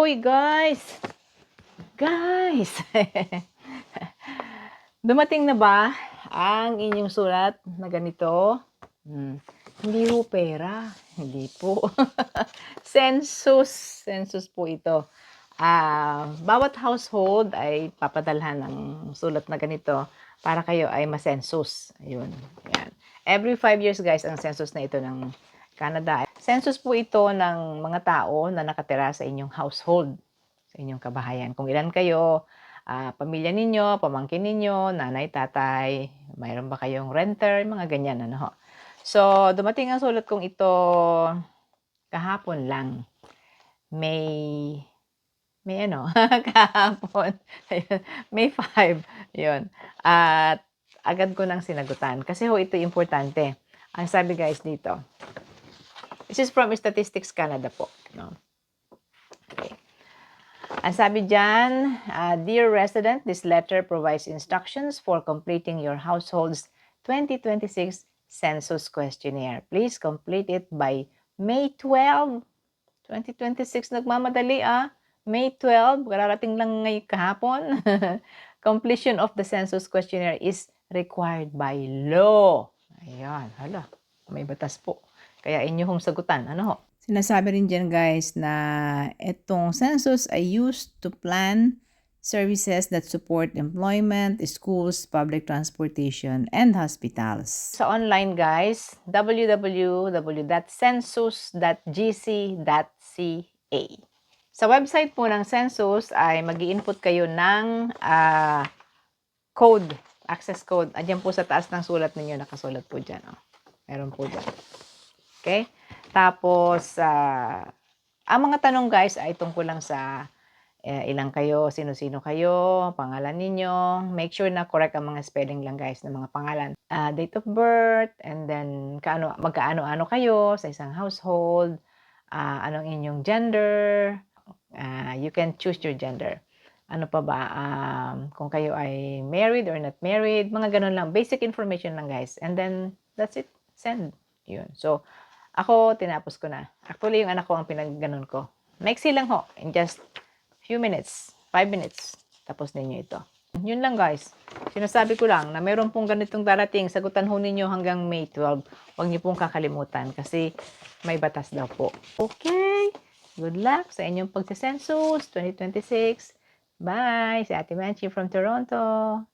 Hoy guys! Guys! Dumating na ba ang inyong sulat na ganito? Hindi po pera. Hindi po. Census. Census po ito. Bawat household ay papadalhan ng sulat na ganito para kayo ay ma-census. Ayun. Ayan. Every 5 years guys ang census na ito ng Canada. Census po ito ng mga tao na nakatira sa inyong household, sa inyong kabahayan. Kung ilan kayo, pamilya ninyo, pamangkin ninyo, nanay, tatay, mayroon ba kayong renter, mga ganyan. Ano ho. So, dumating ang sulat kong ito kahapon lang. May kahapon. May 5. Yun. At agad ko nang sinagutan. Kasi ho, ito importante. Ang sabi guys dito, this is from Statistics Canada po. No? Okay. Ang sabi dyan, Dear resident, this letter provides instructions for completing your household's 2026 census questionnaire. Please complete it by May 12, 2026. Nagmamadali May 12, kararating lang ngayon kahapon. Completion of the census questionnaire is required by law. Ayan, hala, may batas po. Kaya inyong sagutan. Ano ho? Sinasabi rin dyan guys na itong census ay used to plan services that support employment, schools, public transportation, and hospitals. Sa online guys, www.census.gc.ca. Sa website po ng census ay mag-i-input kayo ng code, access code. Andiyan po sa taas ng sulat ninyo, nakasulat po dyan. Meron po dyan. Okay? Tapos, ang mga tanong guys ay tungkol lang sa ilang kayo, sino-sino kayo, pangalan ninyo. Make sure na correct ang mga spelling lang guys ng mga pangalan. Date of birth, and then magkaano-ano kayo sa isang household, anong inyong gender, you can choose your gender. Ano pa ba, kung kayo ay married or not married, mga ganun lang. Basic information lang guys. And then, that's it. Send. Yun. So, ako, tinapos ko na. Actually, yung anak ko ang pinagganon ko. Maiksi lang ho. In just few minutes. 5 minutes. Tapos ninyo ito. Yun lang guys. Sinasabi ko lang na mayroon pong ganitong darating. Sagutan ho ninyo hanggang May 12. Huwag niyo pong kakalimutan kasi may batas daw po. Okay. Good luck sa inyong pagsisensus 2026. Bye. Si Ate Manchi from Toronto.